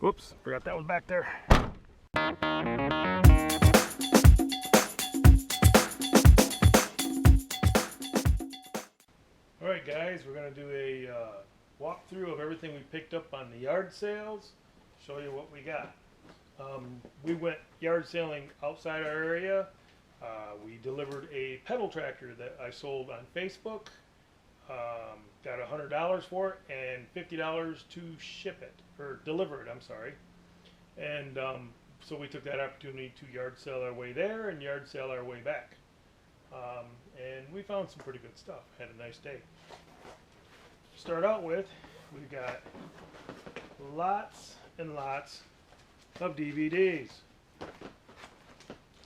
Whoops, forgot that was back there. Alright guys, we're going to do a walkthrough of everything we picked up on the yard sales. Show you what we got. We went yard sailing outside our area. We delivered a pedal tractor that I sold on Facebook. Got $100 for it and $50 to ship it, or deliver it, I'm sorry. And so we took that opportunity to yard sale our way there and yard sale our way back. And we found some pretty good stuff. Had a nice day. Start out with, we've got lots and lots of DVDs.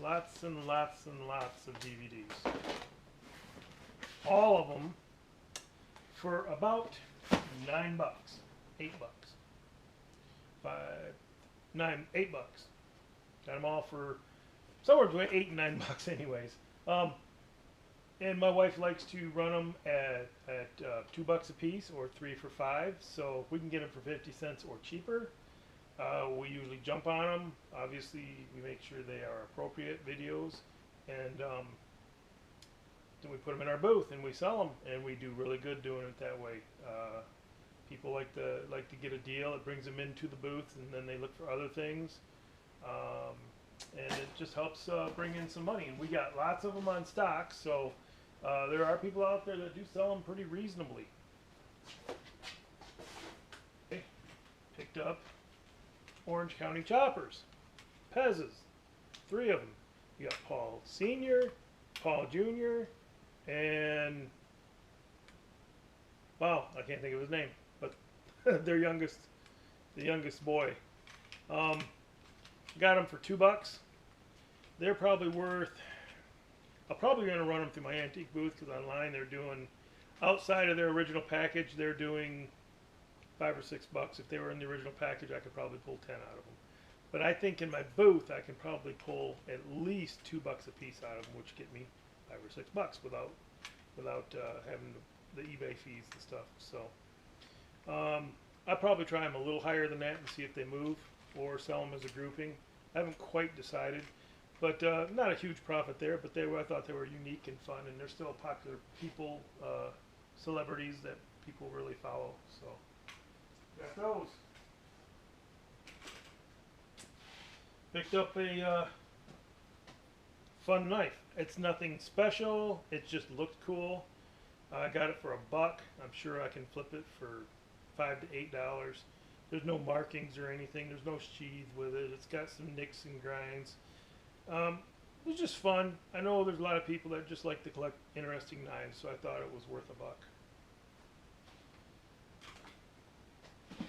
Lots and lots and lots of DVDs. All of them for about $9, $8, $8. Got them all for somewhere between $8 and $9 anyways. And my wife likes to run them at $2 a piece or 3 for $5. So if we can get them for 50 cents or cheaper, we usually jump on them. Obviously, we make sure they are appropriate videos, and then we put them in our booth and we sell them, and we do really good doing it that way. People like to get a deal. It brings them into the booth, and then they look for other things, and it just helps bring in some money. And we got lots of them on stock, so there are people out there that do sell them pretty reasonably. Okay. Picked up Orange County Choppers, Pez's, 3 of them. You got Paul Sr., Paul Jr., and wow, I can't think of his name, but the youngest boy. Got them for $2. They're probably worth. I'm probably going to run them through my antique booth, because online they're doing, outside of their original package, they're doing $5 or $6. If they were in the original package, I could probably pull 10 out of them. But I think in my booth, I can probably pull at least $2 a piece out of them, which get me $5 or $6 without having the eBay fees and stuff. So I'll probably try them a little higher than that and see if they move, or sell them as a grouping. I haven't quite decided, but not a huge profit there. But I thought they were unique and fun, and they're still popular people, celebrities that people really follow. So got those. Picked up a fun knife. It's nothing special. It just looked cool. I got it for $1. I'm sure I can flip it for $5 to $8. There's no markings or anything. There's no sheath with it. It's got some nicks and grinds. It was just fun. I know there's a lot of people that just like to collect interesting knives, so I thought it was worth $1.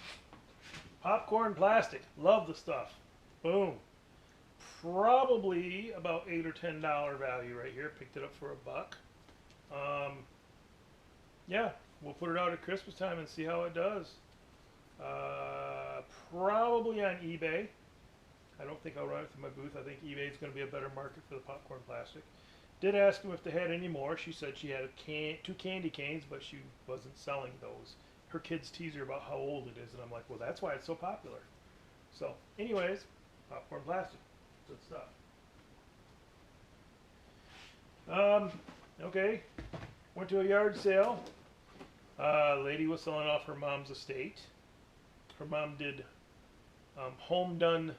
Popcorn plastic. Love the stuff. Boom. Probably about $8 or $10 value right here. Picked it up for $1. Yeah, we'll put it out at Christmas time and see how it does. Probably on eBay. I don't think I'll run it through my booth. I think eBay is going to be a better market for the popcorn plastic. Did ask them if they had any more. She said she had 2 candy canes, but she wasn't selling those. Her kids tease her about how old it is, and I'm like, well, that's why it's so popular. So, anyways, popcorn plastic. Good stuff. Okay. Went to a yard sale. Lady was selling off her mom's estate. Her mom did home done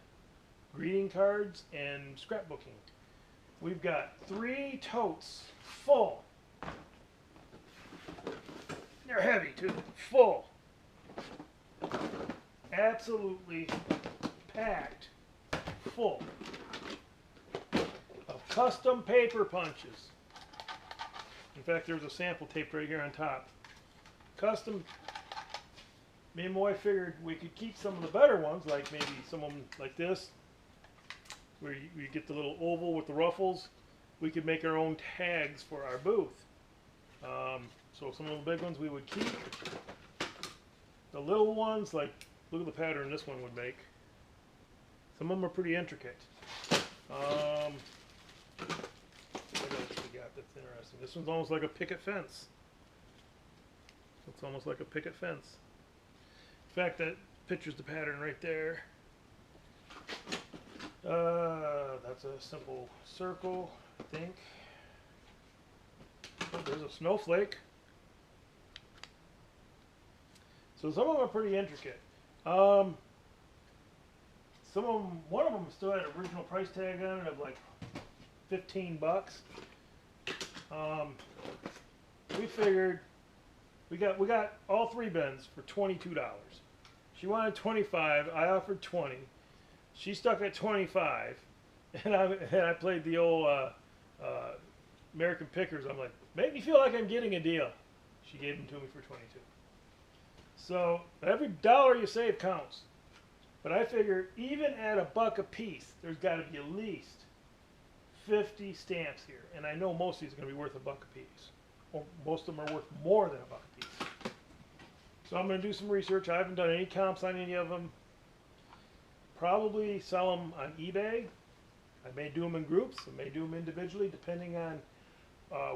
greeting cards and scrapbooking. We've got 3 totes full. They're heavy too. Full. Absolutely packed full of custom paper punches. In fact, there's a sample taped right here on top. Custom. Me and my wife figured we could keep some of the better ones, like maybe some of them like this, where you get the little oval with the ruffles. We could make our own tags for our booth. So some of the big ones we would keep. The little ones, like, look at the pattern this one would make. Some of them are pretty intricate. What else we got that's interesting? This one's almost like a picket fence. Looks almost like a picket fence. In fact, that picture's the pattern right there. That's a simple circle, I think. Oh, there's a snowflake. So some of them are pretty intricate. Um, some of them, one of them still had an original price tag on it of like 15 bucks. Um, we figured we got all three bins for $22. She wanted 25. I offered 20. She stuck at 25, and I played the old American Pickers. I'm like, make me feel like I'm getting a deal. She gave them to me for 22. So every dollar you save counts. But I figure even at a buck a piece, there's got to be at least 50 stamps here. And I know most of these are going to be worth a buck a piece. Or most of them are worth more than a buck a piece. So I'm going to do some research. I haven't done any comps on any of them. Probably sell them on eBay. I may do them in groups. I may do them individually depending on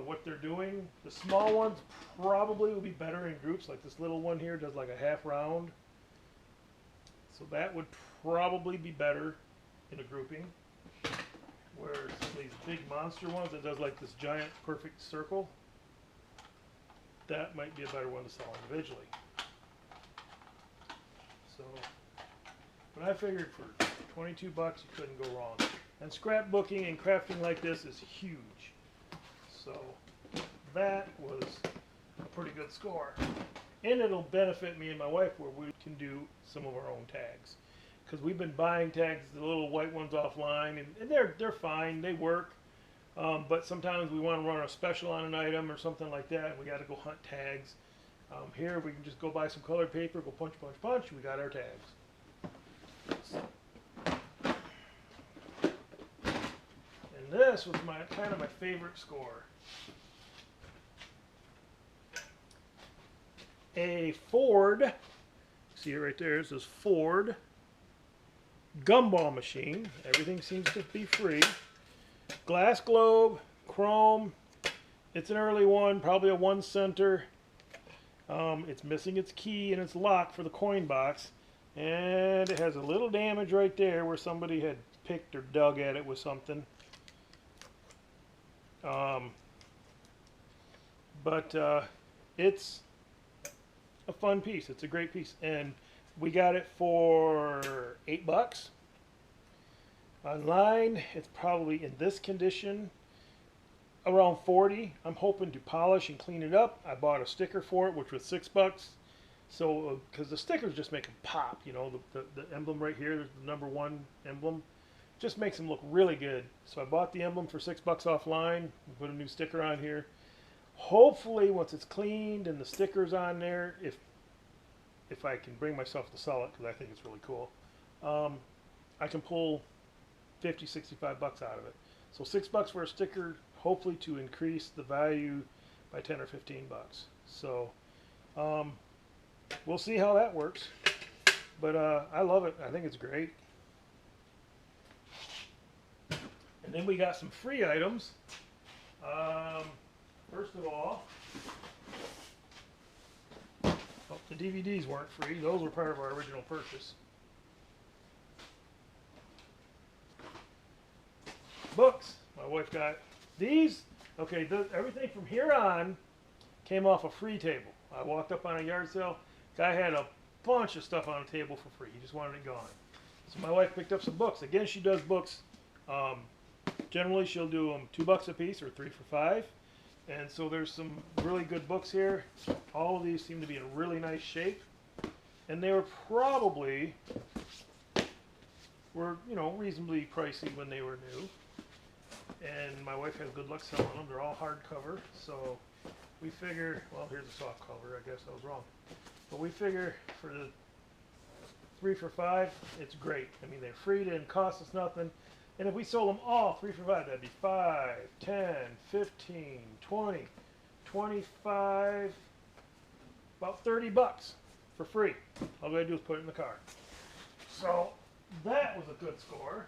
what they're doing. The small ones probably will be better in groups. Like this little one here does like a half round. So that would probably be better in a grouping. Where some of these big monster ones that does like this giant perfect circle, that might be a better one to sell individually. So, but I figured for 22 bucks you couldn't go wrong. And scrapbooking and crafting like this is huge. So that was a pretty good score. And it'll benefit me and my wife where we can do some of our own tags. Because we've been buying tags, the little white ones offline, and they're fine, they work. But sometimes we want to run a special on an item or something like that, and we got to go hunt tags. Here we can just go buy some colored paper, go punch, punch, punch, we got our tags. And this was kind of my favorite score. A Ford, see it right there, it says Ford gumball machine. Everything seems to be free. Glass globe, chrome. It's an early one, probably a 1 center. It's missing its key and its lock for the coin box. And it has a little damage right there where somebody had picked or dug at it with something. It's a fun piece. It's a great piece. And we got it for $8. Online, it's probably in this condition around 40. I'm hoping to polish and clean it up. I bought a sticker for it, which was $6. So, because the stickers just make them pop, you know, the emblem right here, there's the #1 emblem, just makes them look really good. So I bought the emblem for $6 offline. Put a new sticker on here. Hopefully, once it's cleaned and the sticker's on there, if I can bring myself to sell it, because I think it's really cool, I can pull 50, 65 bucks out of it. So $6 for a sticker, hopefully to increase the value by 10 or 15 bucks. So we'll see how that works. But I love it. I think it's great. And then we got some free items. First of all, the DVDs weren't free. Those were part of our original purchase. Books. My wife got these. Okay, everything from here on came off a free table. I walked up on a yard sale. Guy had a bunch of stuff on the table for free. He just wanted it gone. So my wife picked up some books. Again, she does books. Generally, she'll do them $2 a piece or 3 for $5. And so there's some really good books here. All of these seem to be in really nice shape. And they were probably, reasonably pricey when they were new. And my wife has good luck selling them. They're all hardcover. So we figure, well, here's a soft cover. I guess I was wrong. But we figure for the 3 for $5, it's great. I mean, they're free, they didn't cost us nothing. And if we sold them all 3 for $5, that'd be 5, 10, 15, 20, 25, about 30 bucks for free. All we gotta do is put it in the car. So that was a good score.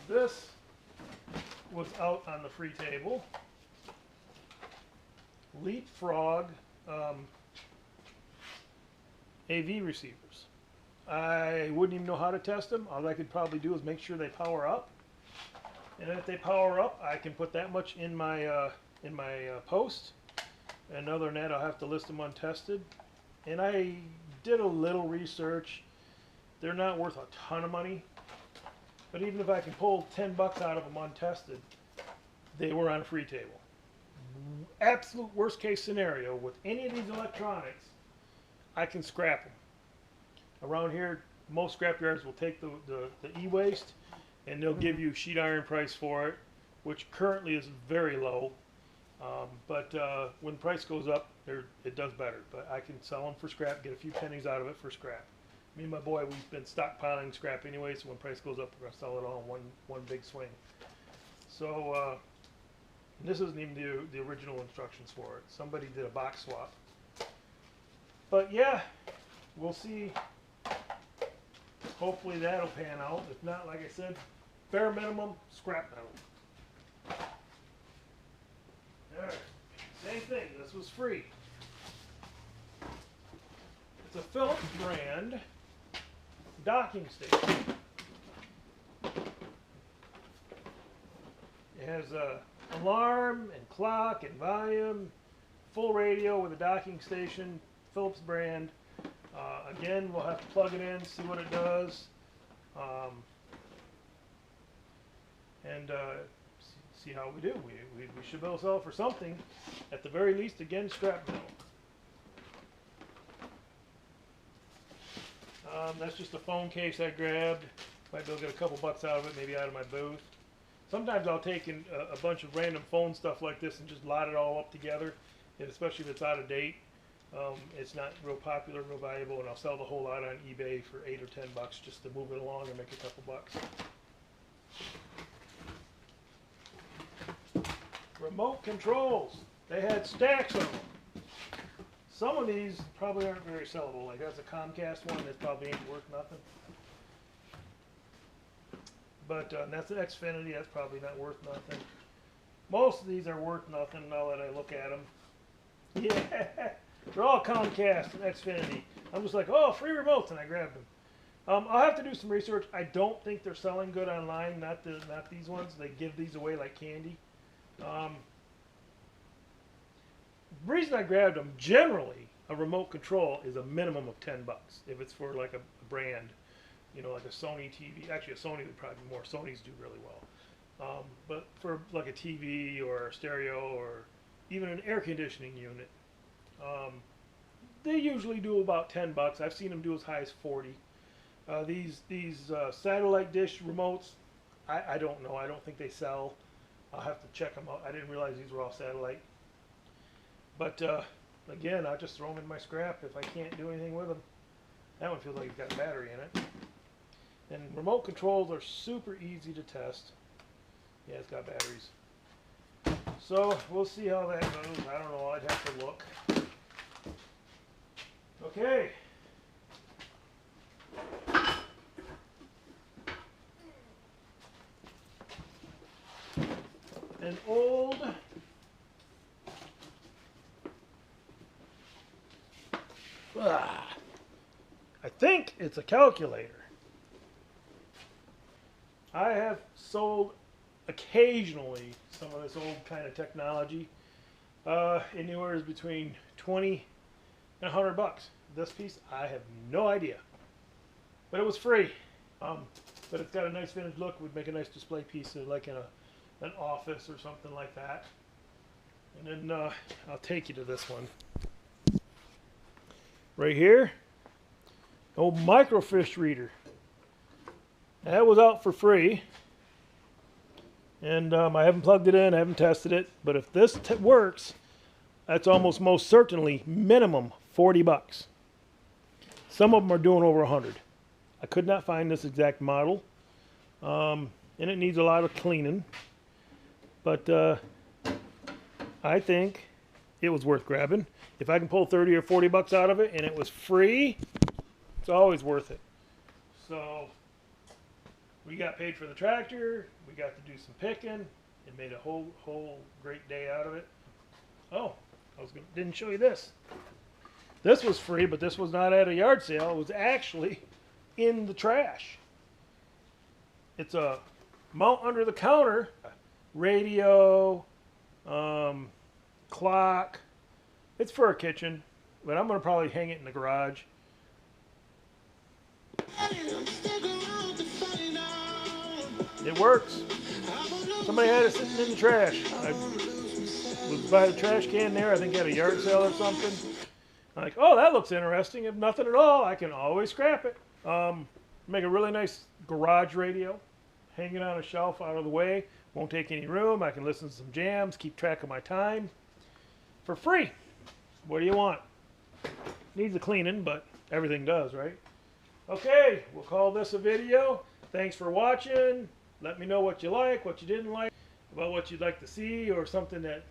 This was out on the free table. Leapfrog AV receivers. I wouldn't even know how to test them. All I could probably do is make sure they power up. And if they power up, I can put that much in my post. And other than that, I'll have to list them untested. And I did a little research. They're not worth a ton of money. But even if I can pull 10 bucks out of them untested, they were on a free table. Absolute worst case scenario with any of these electronics, I can scrap them. Around here, most scrap yards will take the e-waste and they'll give you sheet iron price for it, which currently is very low. But when price goes up, it does better. But I can sell them for scrap, get a few pennies out of it for scrap. Me and my boy, we've been stockpiling scrap anyway, so when price goes up, we're going to sell it all in one big swing. So this isn't even the original instructions for it. Somebody did a box swap. But yeah, we'll see. Hopefully that'll pan out. If not, like I said, bare minimum, scrap metal. Alright, same thing. This was free. It's a Philips brand docking station. It has a alarm and clock and volume, full radio with a docking station, Philips brand. Again, we'll have to plug it in, see what it does, and see how we do. We should be able to sell it for something. At the very least, again, scrap metal. That's just a phone case I grabbed. Might be able to get a couple bucks out of it, maybe out of my booth. Sometimes I'll take in a bunch of random phone stuff like this and just lot it all up together, and especially if it's out of date. It's not real popular, real valuable, and I'll sell the whole lot on eBay for 8 or 10 bucks just to move it along and make a couple bucks. Remote controls. They had stacks of them. Some of these probably aren't very sellable. Like that's a Comcast one that probably ain't worth nothing. But that's an Xfinity. That's probably not worth nothing. Most of these are worth nothing now that I look at them. Yeah, they're all Comcast and Xfinity. I'm just like, oh, free remotes, and I grabbed them. I'll have to do some research. I don't think they're selling good online. Not these ones. They give these away like candy. The reason I grabbed them, generally, a remote control is a minimum of 10 bucks. If it's for like a brand, you know, like a Sony TV. Actually, a Sony would probably be more. Sonys do really well. But for like a TV or a stereo or even an air conditioning unit, they usually do about 10 bucks. I've seen them do as high as 40. These satellite dish remotes, I don't know. I don't think they sell. I'll have to check them out. I didn't realize these were all satellite. But again, I'll just throw them in my scrap if I can't do anything with them. That one feels like it's got a battery in it. And remote controls are super easy to test. Yeah, it's got batteries. So we'll see how that goes. I don't know. I'd have to look. Okay. An old I think it's a calculator. I have sold occasionally some of this old kind of technology, anywhere between 20 and 100 bucks. This piece, I have no idea, but it was free. But it's got a nice finished look. Would make a nice display piece, like in an office or something like that. And then I'll take you to this one right here. Old microfiche reader. That was out for free, and I haven't plugged it in, I haven't tested it, but if this works, that's almost most certainly minimum 40 bucks. Some of them are doing over 100. I could not find this exact model, and it needs a lot of cleaning, but I think it was worth grabbing. If I can pull 30 or 40 bucks out of it and it was free, it's always worth it. So we got paid for the tractor. We got to do some picking. It made a whole great day out of it. Oh, didn't show you this. This was free, but this was not at a yard sale. It was actually in the trash. It's a mount under the counter radio, clock. It's for a kitchen, but I'm going to probably hang it in the garage. It works. Somebody had it sitting in the trash. I was by the trash can there. I think at a yard sale or something. I'm like, oh, that looks interesting. If nothing at all, I can always scrap it. Make a really nice garage radio. Hang it on a shelf out of the way. Won't take any room. I can listen to some jams, keep track of my time. For free. What do you want? Needs a cleaning, but everything does, right? Okay, we'll call this a video. Thanks for watching. Let me know what you like, what you didn't like, about what you'd like to see, or something that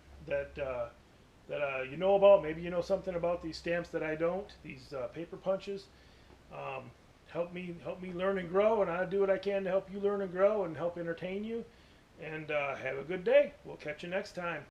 you know about. Maybe you know something about these stamps that I don't. These paper punches. Help me learn and grow, and I'll do what I can to help you learn and grow and help entertain you. And have a good day. We'll catch you next time.